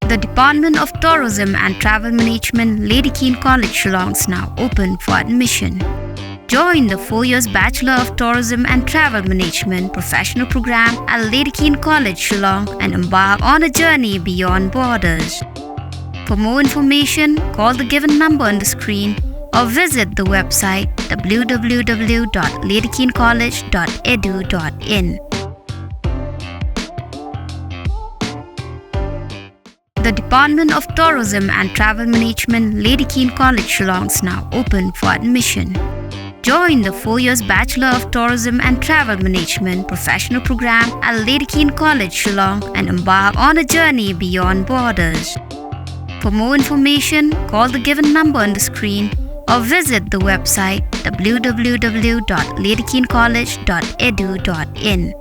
The Department of Tourism and Travel Management, Lady Keane College, Shillong is now open for admission. Join the 4 years Bachelor of Tourism and Travel Management professional program at Lady Keane College, Shillong and embark on a journey beyond borders. For more information, call the given number on the screen or visit the website www.ladykeanecollege.edu.in. The Department of Tourism and Travel Management, Lady Keane College, Shillong is now open for admission. Join the 4 years Bachelor of Tourism and Travel Management professional program at Lady Keane College, Shillong and embark on a journey beyond borders. For more information, call the given number on the screen or visit the website www.ladykeanecollege.edu.in.